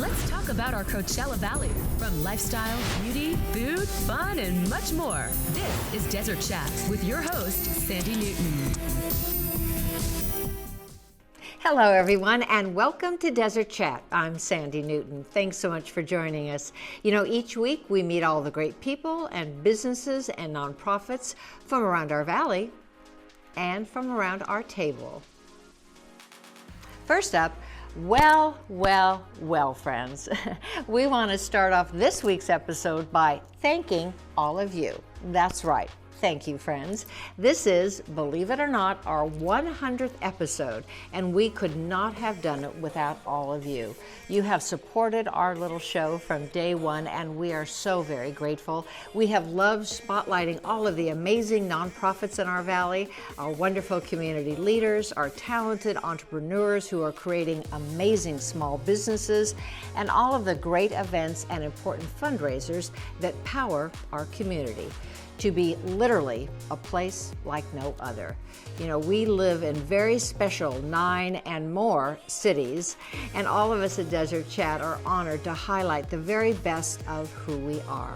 Let's talk about our Coachella Valley. From lifestyle, beauty, food, fun, and much more. This is Desert Chat with your host, Sandy Newton. Hello, everyone, and welcome to Desert Chat. I'm Sandy Newton. Thanks so much for joining us. You know, each week we meet all the great people and businesses and nonprofits from around our valley and from around our table. First up, well, friends. We want to start off this week's episode by thanking all of you. That's right. Thank you, friends. This is, believe it or not, our 100th episode, and we could not have done it without all of you. You have supported our little show from day one, and we are so very grateful. We have loved spotlighting all of the amazing nonprofits in our valley, our wonderful community leaders, our talented entrepreneurs who are creating amazing small businesses, and all of the great events and important fundraisers that power our community to be literally a place like no other. You know, we live in very special 9 and more cities, and all of us at Desert Chat are honored to highlight the very best of who we are.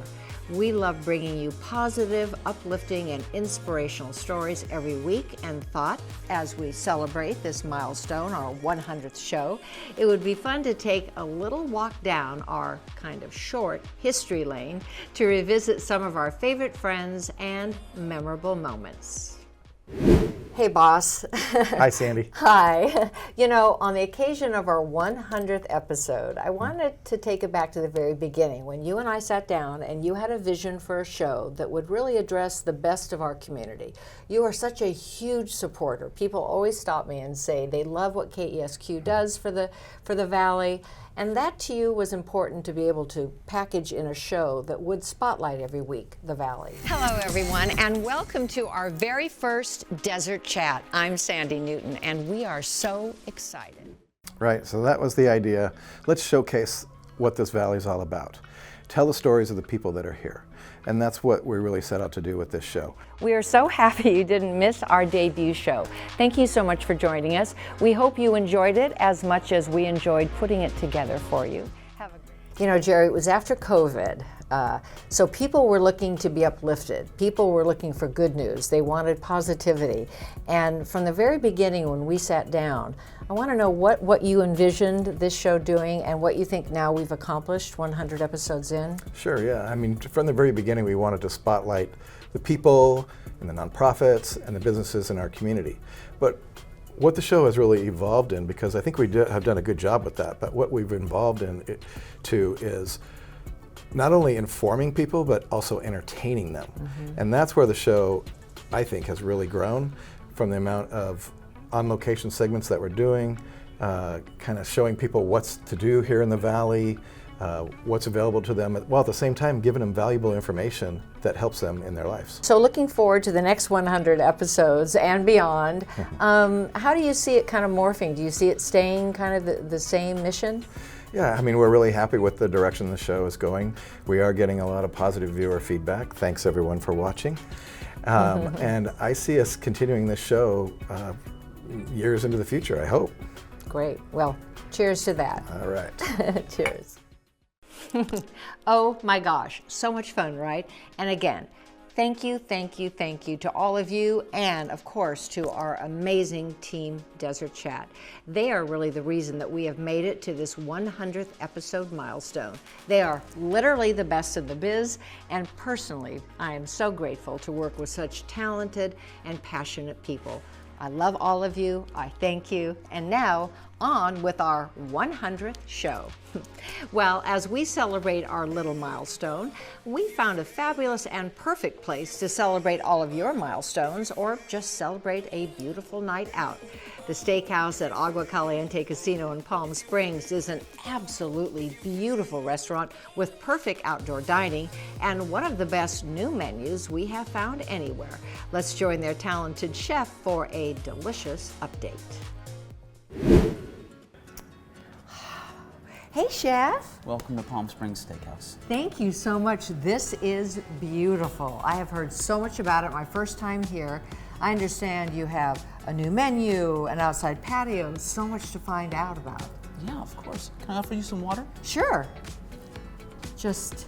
We love bringing you positive, uplifting, and inspirational stories every week, and thought, as we celebrate this milestone, our 100th show, it would be fun to take a little walk down our kind of short history lane to revisit some of our favorite friends and memorable moments. Hey, boss. Hi, Sandy. Hi. You know, on the occasion of our 100th episode, I wanted to take it back to the very beginning when you and I sat down and you had a vision for a show that would really address the best of our community. You are such a huge supporter. People always stop me and say they love what KESQ does for the Valley. And that to you was important to be able to package in a show that would spotlight every week the Valley. Hello, everyone, and welcome to our very first Desert Chat. I'm Sandy Newton, and we are so excited. Right, so that was the idea. Let's showcase what this valley is all about. Tell the stories of the people that are here. And that's what we really set out to do with this show. We are so happy you didn't miss our debut show. Thank you so much for joining us. We hope you enjoyed it as much as we enjoyed putting it together for you. You know, Jerry, it was after COVID, so people were looking to be uplifted. People were looking for good news. They wanted positivity. And from the very beginning when we sat down, I want to know what you envisioned this show doing and what you think now we've accomplished 100 episodes in. Sure, yeah. I mean, from the very beginning, we wanted to spotlight the people and the nonprofits and the businesses in our community. But what the show has really evolved in, because I think we have done a good job with that, but what we've evolved in it too is not only informing people, but also entertaining them. Mm-hmm. And that's where the show, I think, has really grown from the amount of on-location segments that we're doing, kind of showing people what's to do here in the Valley, what's available to them, while at the same time giving them valuable information that helps them in their lives. So looking forward to the next 100 episodes and beyond. How do you see it kind of morphing? Do you see it staying kind of the same mission? Yeah, I mean, we're really happy with the direction the show is going. We are getting a lot of positive viewer feedback. Thanks everyone for watching. And I see us continuing this show years into the future, I hope. Great. Well, cheers to that. All right. Cheers. Oh my gosh, so much fun, right? And again, thank you to all of you, and of course to our amazing team Desert Chat. They are really the reason that we have made it to this 100th episode milestone. They are literally the best in the biz, and personally, I am so grateful to work with such talented and passionate people. I love all of you, I thank you, and now on with our 100th show. Well, as we celebrate our little milestone, we found a fabulous and perfect place to celebrate all of your milestones or just celebrate a beautiful night out. The steakhouse at Augua Caliente Casino in Palm Springs is an absolutely beautiful restaurant with perfect outdoor dining and one of the best new menus we have found anywhere. Let's join their talented chef for a delicious update. Hey, Chef. Welcome to Palm Springs Steakhouse. Thank you so much. This is beautiful. I have heard so much about it. My first time here. I understand you have a new menu, an outside patio, and so much to find out about. Yeah, of course. Can I offer you some water? Sure. Just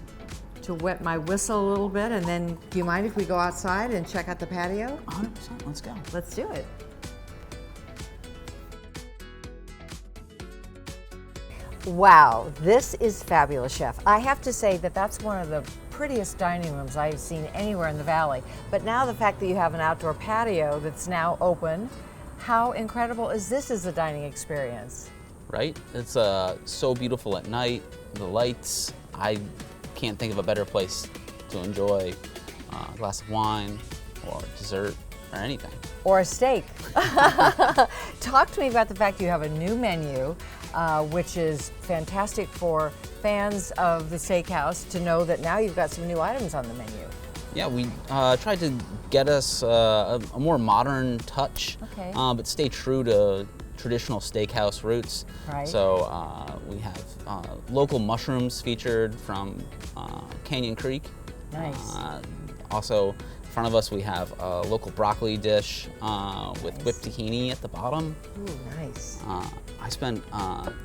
to wet my whistle a little bit, and then do you mind if we go outside and check out the patio? 100%. Let's go. Let's do it. Wow, this is fabulous, Chef. I have to say that that's one of the prettiest dining rooms I've seen anywhere in the valley. But now the fact that you have an outdoor patio that's now open, how incredible is this as a dining experience? Right? It's so beautiful at night. The lights. I can't think of a better place to enjoy a glass of wine or dessert or anything. Or a steak. Talk to me about the fact you have a new menu, which is fantastic for fans of the steakhouse to know that now you've got some new items on the menu. Yeah, we tried to get us a more modern touch, Okay. But stay true to traditional steakhouse roots. Right. So we have local mushrooms featured from Canyon Creek. Nice. Also, in front of us we have a local broccoli dish with whipped tahini at the bottom. Ooh, nice. I spent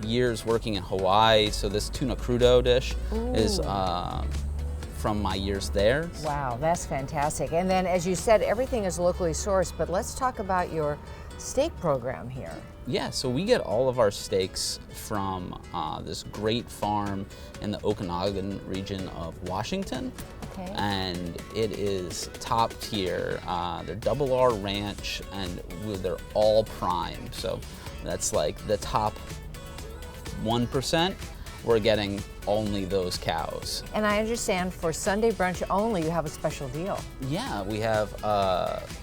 years working in Hawaii, so this tuna crudo dish is from my years there. Wow, that's fantastic. And then, as you said, everything is locally sourced, but let's talk about your steak program here. Yeah, so we get all of our steaks from this great farm in the Okanagan region of Washington. Okay. And it is top tier. They're double R ranch, and they're all prime. So that's like the top 1%. We're getting only those cows. And I understand for Sunday brunch only, you have a special deal. Yeah, we have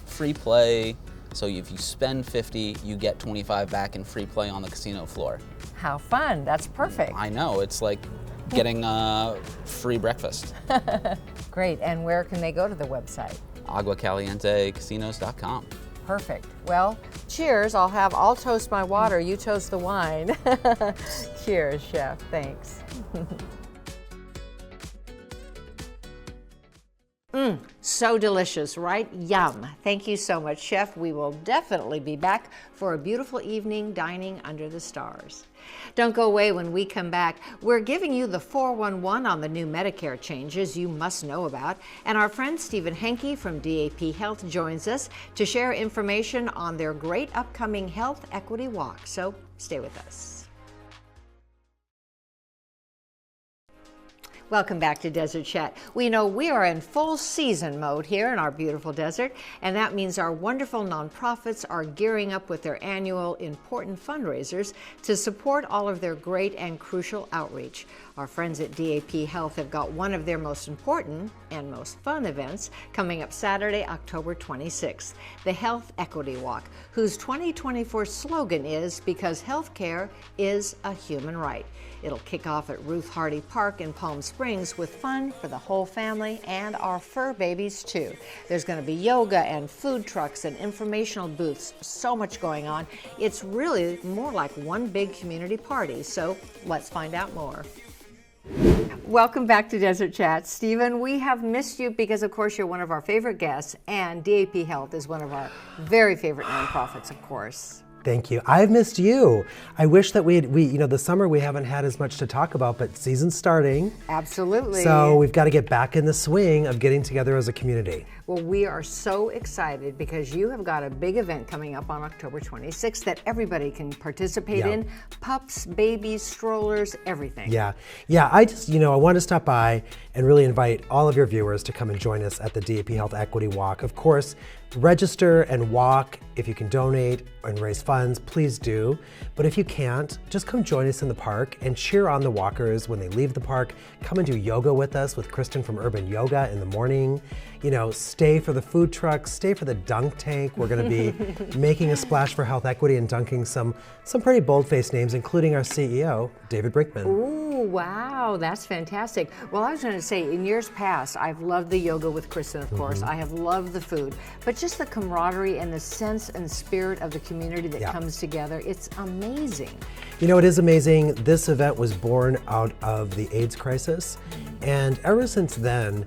free play. So if you spend 50, you get 25 back in free play on the casino floor. How fun, that's perfect. I know, it's like getting free breakfast. Great, and where can they go to the website? AuguaCalienteCasinos.com. Perfect. Well, cheers. I'll toast my water, you toast the wine. Cheers, Chef. Thanks. So delicious, right? Yum. Thank you so much, Chef. We will definitely be back for a beautiful evening dining under the stars. Don't go away. When we come back, we're giving you the 411 on the new Medicare changes you must know about. And our friend Stephen Henke from DAP Health joins us to share information on their great upcoming Health Equity Walk. So stay with us. Welcome back to Desert Chat. We know we are in full season mode here in our beautiful desert, and that means our wonderful nonprofits are gearing up with their annual important fundraisers to support all of their great and crucial outreach. Our friends at DAP Health have got one of their most important and most fun events coming up Saturday, October 26th, the Health Equity Walk, whose 2024 slogan is "Because Healthcare is a Human Right." It'll kick off at Ruth Hardy Park in Palm Springs with fun for the whole family and our fur babies too. There's going to be yoga and food trucks and informational booths, so much going on. It's really more like one big community party, so let's find out more. Welcome back to Desert Chat. Stephen, we have missed you because, of course, you're one of our favorite guests, and DAP Health is one of our very favorite nonprofits, of course. Thank you. I've missed you. I wish that the summer we haven't had as much to talk about, but season's starting. Absolutely. So we've got to get back in the swing of getting together as a community. Well, we are so excited because you have got a big event coming up on October 26th that everybody can participate in. Pups, babies, strollers, everything. Yeah. I just, I want to stop by and really invite all of your viewers to come and join us at the DAP Health Equity Walk. Of course, register and walk. If you can donate and raise funds, please do. But if you can't, just come join us in the park and cheer on the walkers when they leave the park. Come and do yoga with us with Kristen from Urban Yoga in the morning. Stay for the food trucks, stay for the dunk tank. We're going to be making a splash for health equity and dunking some pretty bold-faced names, including our CEO, David Brinkman. Ooh, wow, that's fantastic. Well, I was going to say, in years past, I've loved the yoga with Kristen, of course. I have loved the food, but just the camaraderie and the sense and spirit of the community that comes together, it's amazing. It is amazing. This event was born out of the AIDS crisis, and ever since then,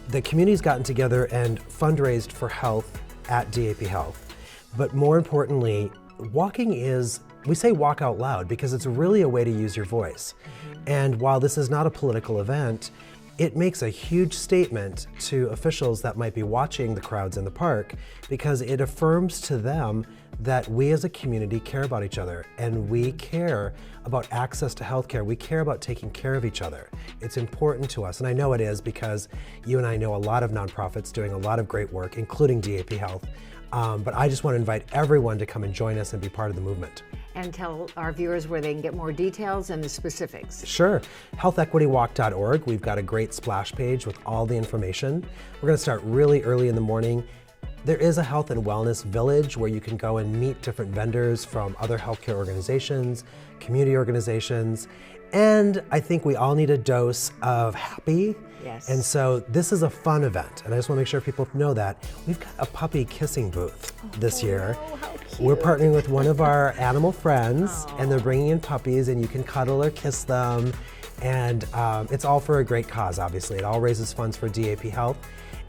the community's gotten together and fundraised for health at DAP Health. But more importantly, walking is we say walk out loud because it's really a way to use your voice. And while this is not a political event, it makes a huge statement to officials that might be watching the crowds in the park because it affirms to them that we as a community care about each other and we care about access to healthcare. We care about taking care of each other. It's important to us, and I know it is because you and I know a lot of nonprofits doing a lot of great work, including Dap Health. But I just want to invite everyone to come and join us and be part of the movement. And tell our viewers where they can get more details and the specifics. Sure. healthequitywalk.org. We've got a great splash page with all the information. We're going to start really early in the morning. There is a health and wellness village where you can go and meet different vendors from other healthcare organizations, community organizations, and I think we all need a dose of happy. Yes. And so this is a fun event, and I just want to make sure people know that. We've got a puppy kissing booth this year. Oh, how cute. We're partnering with one of our animal friends, and they're bringing in puppies, and you can cuddle or kiss them. And it's all for a great cause, obviously. It all raises funds for Dap Health.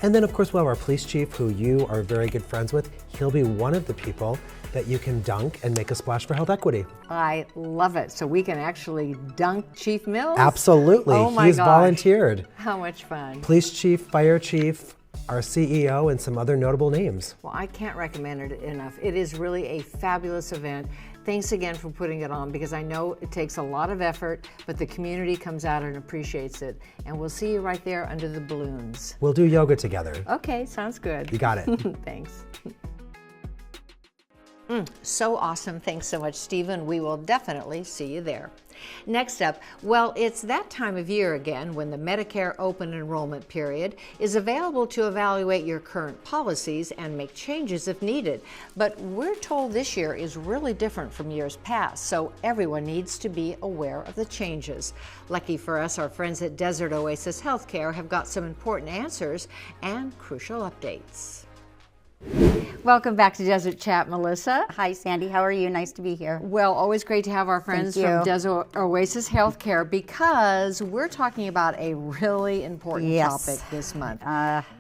And then, of course, we'll have our police chief, who you are very good friends with. He'll be one of the people that you can dunk and make a splash for health equity. I love it. So we can actually dunk Chief Mills? Absolutely. Oh my He's gosh. volunteered. How much fun. Police chief, fire chief, our CEO, and some other notable names. Well, I can't recommend it enough. It is really a fabulous event. Thanks again for putting it on because I know it takes a lot of effort, but the community comes out and appreciates it. And we'll see you right there under the balloons. We'll do yoga together. Okay, sounds good. You got it. Thanks. So awesome. Thanks so much, Stephen. We will definitely see you there. Next up, well, it's that time of year again when the Medicare open enrollment period is available to evaluate your current policies and make changes if needed. But we're told this year is really different from years past, so everyone needs to be aware of the changes. Lucky for us, our friends at Desert Oasis Healthcare have got some important answers and crucial updates. Welcome back to Desert Chat, Melissa. Hi, Sandy. How are you? Nice to be here. Well, always great to have our friends Thank from you. Desert Oasis Healthcare because we're talking about a really important Yes. topic this month,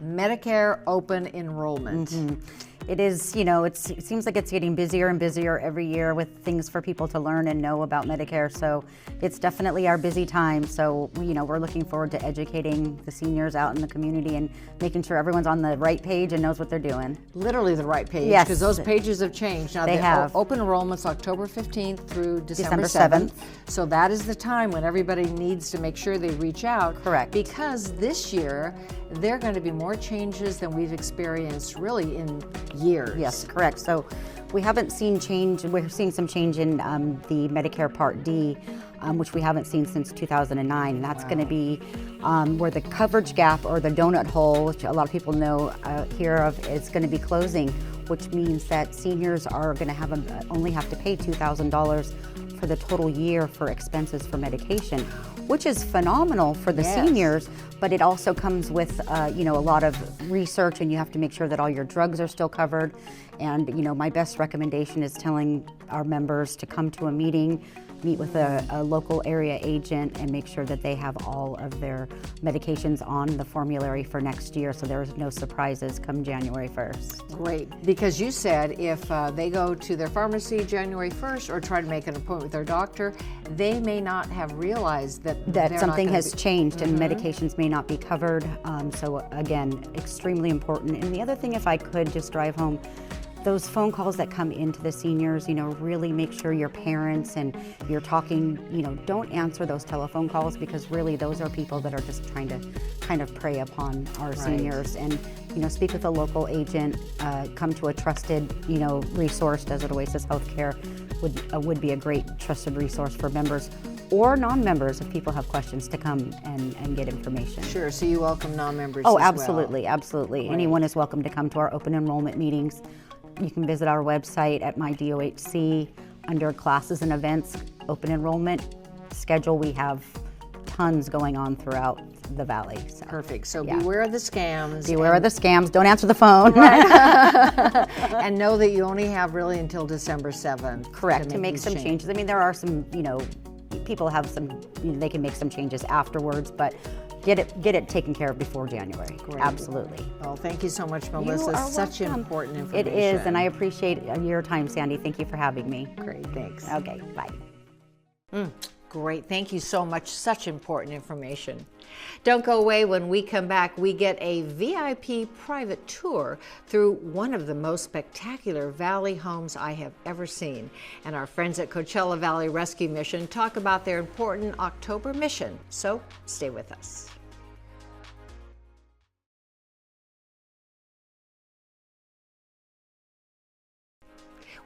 Medicare open enrollment. It is, you know, it seems like it's getting busier and busier every year with things for people to learn and know about Medicare. So it's definitely our busy time. So, you know, we're looking forward to educating the seniors out in the community and making sure everyone's on the right page and knows what they're doing. Literally the right page, Yes. because those pages have changed. Now, They the have. open enrollment's October 15th through December December 7th. So that is the time when everybody needs to make sure they reach out. Correct. Because this year, there are going to be more changes than we've experienced really in years. Yes, correct. So we haven't seen change. We're seeing some change in the Medicare Part D, which we haven't seen since 2009. And that's going to be where the coverage gap or the donut hole, which a lot of people know here of, is going to be closing, which means that seniors are going to have only have to pay $2,000 for the total year for expenses for medication, which is phenomenal for the seniors, but it also comes with you know, a lot of research, and you have to make sure that all your drugs are still covered. And you know, my best recommendation is telling our members to come to a meeting, meet with a local area agent, and make sure that they have all of their medications on the formulary for next year, so there's no surprises come January 1st. Great, because you said if they go to their pharmacy January 1st or try to make an appointment with their doctor, they may not have realized that they're something not has gonna changed and medications may not be covered. So again, extremely important. And the other thing, if I could just drive home, those phone calls that come into the seniors, you know, really make sure your parents and you're talking, you know, don't answer those telephone calls, because really those are people that are just trying to kind of prey upon our seniors. And, you know, speak with a local agent, come to a trusted, you know, resource. Desert Oasis Healthcare would be a great trusted resource for members or non-members if people have questions to come and get information. Sure, so you welcome non-members Oh, as well. absolutely, absolutely. Anyone is welcome to come to our open enrollment meetings. You can visit our website at MyDOHC under classes and events, open enrollment schedule. We have tons going on throughout the valley. So, Perfect, so yeah. beware of the scams. Beware of the scams, don't answer the phone. And know that you only have really until December 7th. Correct, to make these some changes. I mean, there are some, you know, people have some, you know, they can make some changes afterwards, but get it taken care of before January. Great. Absolutely. Well, thank you so much, You Melissa. are Such welcome. important It information. is, and I appreciate your time, Sandy. Thank you for having me. Great, thanks. Okay, bye. Great, thank you so much. Such important information. Don't go away. When we come back, we get a VIP private tour through one of the most spectacular valley homes I have ever seen. And our friends at Coachella Valley Rescue Mission talk about their important October mission. So stay with us.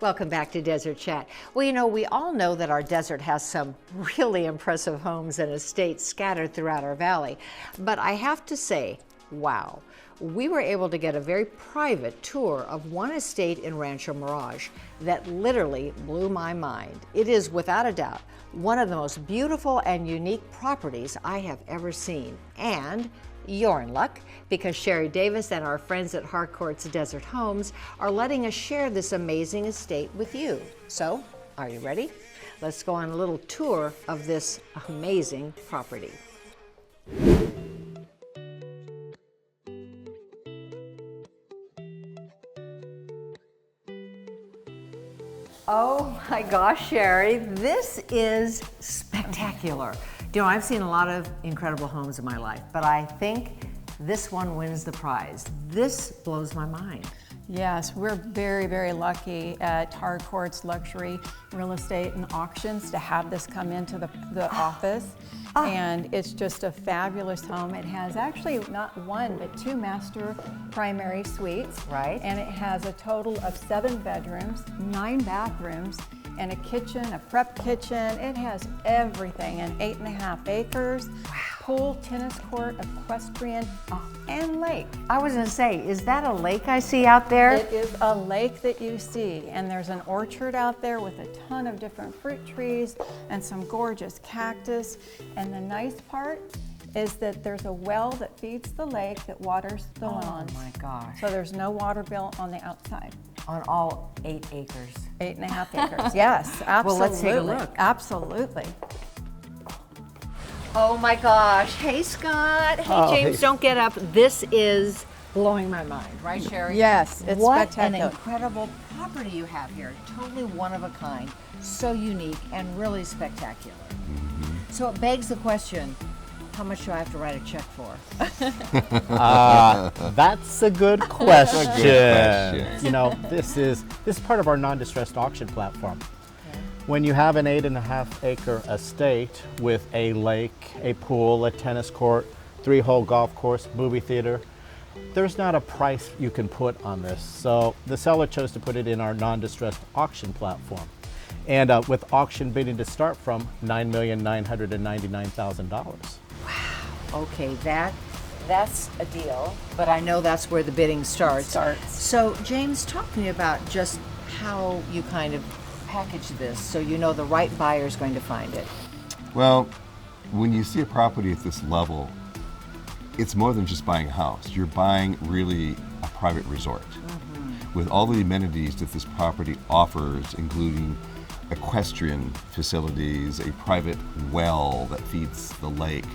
Welcome back to Desert Chat. Well, you know, we all know that our desert has some really impressive homes and estates scattered throughout our valley. But I have to say, wow, we were able to get a very private tour of one estate in Rancho Mirage that literally blew my mind. It is, without a doubt, one of the most beautiful and unique properties I have ever seen. And you're in luck, because Sherry Davis and our friends at Harcourt's Desert Homes are letting us share this amazing estate with you. So, are you ready? Let's go on a little tour of this amazing property. Oh my gosh, Sherry, this is spectacular. You know, I've seen a lot of incredible homes in my life, but I think this one wins the prize. This blows my mind. Yes, we're very, very lucky at Harcourt's Luxury Real Estate and Auctions to have this come into the office. And it's just a fabulous home. It has actually not one, but 2 master primary suites. Right. And it has a total of 7 bedrooms, 9 bathrooms, and a kitchen, a prep kitchen. It has everything, and 8.5 acres, pool, tennis court, equestrian, and lake. I was gonna say, is that a lake I see out there? It is a lake that you see, and there's an orchard out there with a ton of different fruit trees and some gorgeous cactus. And the nice part is that there's a well that feeds the lake that waters the lawns. Oh my gosh. So there's no water bill on the outside. On all 8 acres. 8.5 acres, yes, absolutely. Well, let's take a look. Absolutely. Oh my gosh. Hey, Scott. Hey, James, don't get up. This is blowing my mind, right, Sherry? Yes, it's what spectacular. An incredible property you have here. Totally one of a kind, so unique and really spectacular. So it begs the question, how much do I have to write a check for? That's a good question. question. You know, this is part of our non-distressed auction platform. When you have an 8.5 acre estate with a lake, a pool, a tennis court, 3-hole golf course, movie theater, there's not a price you can put on this. So the seller chose to put it in our non-distressed auction platform. And with auction bidding to start from $9,999,000. Okay, that's a deal, but I know that's where the bidding starts. So, James, talk to me about just how you kind of package this so you know the right buyer is going to find it. Well, when you see a property at this level, it's more than just buying a house. You're buying really a private resort with all the amenities that this property offers, including equestrian facilities, a private well that feeds the lake.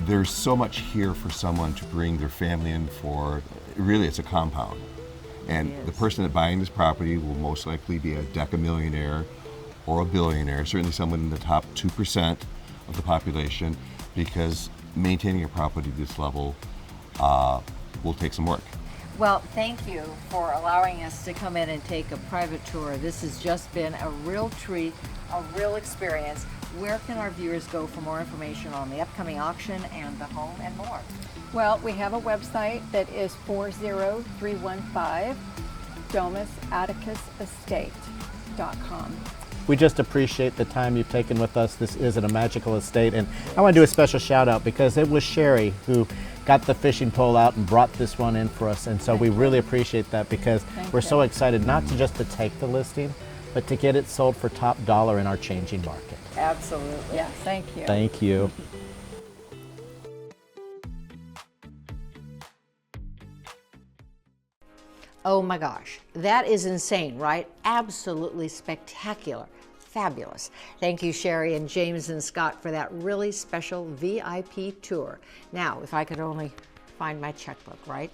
There's so much here for someone to bring their family in for. Really, it's a compound. And the person that buying this property will most likely be a decamillionaire or a billionaire, certainly someone in the top 2% of the population, because maintaining a property this level will take some work. Well, thank you for allowing us to come in and take a private tour. This has just been a real treat, a real experience. Where can our viewers go for more information on the upcoming auction and the home and more? Well, we have a website that is 40315 domusatticusestate.com. We just appreciate the time you've taken with us. This is a magical estate, and I want to do a special shout out because it was Sherry who got the fishing pole out and brought this one in for us, and so we really appreciate that because we're so excited not to just to take the listing, but to get it sold for top dollar in our changing market. Absolutely. Yes, thank you. Thank you. Oh my gosh, that is insane, right? Absolutely spectacular. fabulous. Thank you, Sherry and James and Scott, for that really special VIP tour. Now, if I could only find my checkbook, right?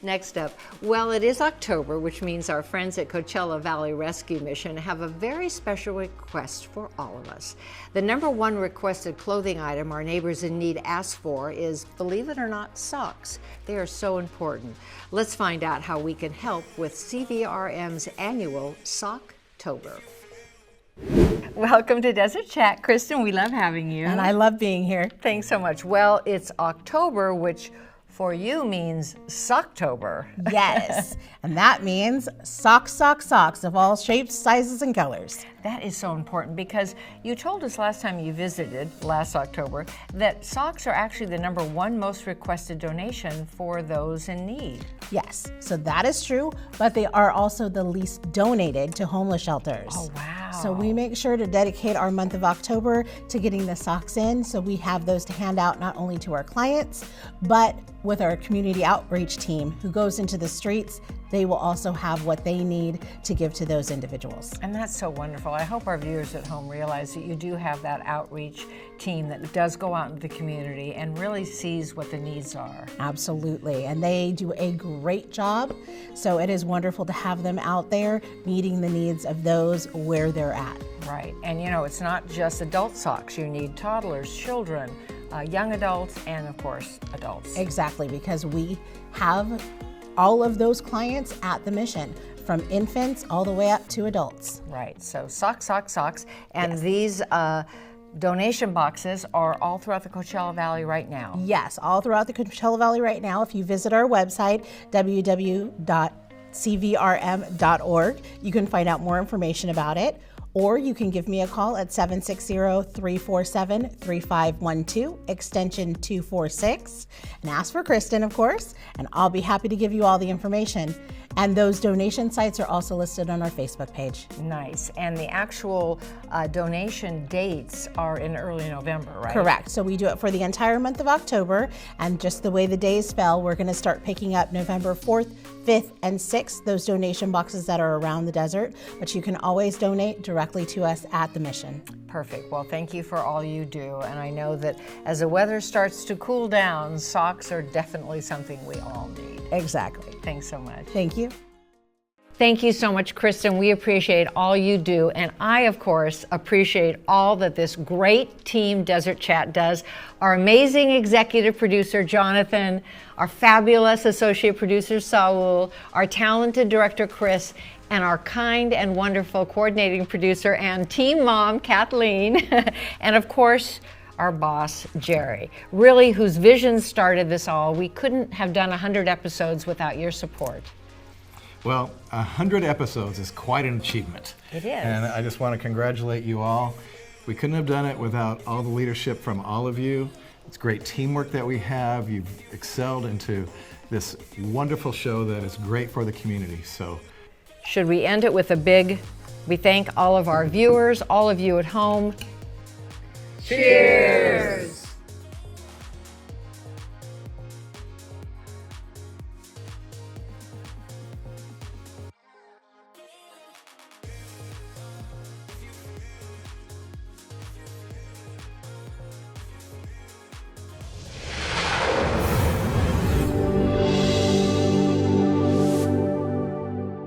Next up, well, it is October, which means our friends at Coachella Valley Rescue Mission have a very special request for all of us. The #1 requested clothing item our neighbors in need ask for is, believe it or not, socks. They are so important. Let's find out how we can help with CVRM's annual Socktober. Welcome to Desert Chat. Kristen, we love having you. And I love being here. Thanks so much. Well, it's October, which for you means Socktober. Yes, and that means socks of all shapes, sizes, and colors. That is so important because you told us last time you visited, last October, that socks are actually the #1 most requested donation for those in need. Yes, so that is true, but they are also the least donated to homeless shelters. Oh, wow. So we make sure to dedicate our month of October to getting the socks in, so we have those to hand out not only to our clients, but with our community outreach team who goes into the streets. They will also have what they need to give to those individuals. And that's so wonderful. I hope our viewers at home realize that you do have that outreach team that does go out into the community and really sees what the needs are. Absolutely, and they do a great job. So it is wonderful to have them out there meeting the needs of those where they're at. Right, and you know, it's not just adult socks. You need toddlers, children, young adults, and of course, adults. Exactly, because we have all of those clients at the mission, from infants all the way up to adults. Right, so socks. And yes, these donation boxes are all throughout the Coachella Valley right now. Yes, all throughout the Coachella Valley right now. If you visit our website, www.cvrm.org, you can find out more information about it. Or you can give me a call at 760-347-3512, extension 246, and ask for Kristen, of course, and I'll be happy to give you all the information. And those donation sites are also listed on our Facebook page. Nice. And the actual donation dates are in early November, right? Correct. So we do it for the entire month of October, and just the way the days fell, we're going to start picking up November 4th, 5th, and 6th, those donation boxes that are around the desert. But you can always donate directly to us at the mission. Perfect. Well, thank you for all you do. And I know that as the weather starts to cool down, socks are definitely something we all need. Exactly. Thanks so much. Thank you. Thank you so much, Kristen. We appreciate all you do. And I, of course, appreciate all that this great team Desert Chat does. Our amazing executive producer, Jonathan, our fabulous associate producer, Saul, our talented director, Chris, and our kind and wonderful coordinating producer and team mom, Kathleen, and of course, our boss, Jerry, really whose vision started this all. We couldn't have done 100 episodes without your support. Well, 100 episodes is quite an achievement. It is. And I just want to congratulate you all. We couldn't have done it without all the leadership from all of you. It's great teamwork that we have. You've excelled into this wonderful show that is great for the community. So, should we end it with a big, we thank all of our viewers, all of you at home. Cheers!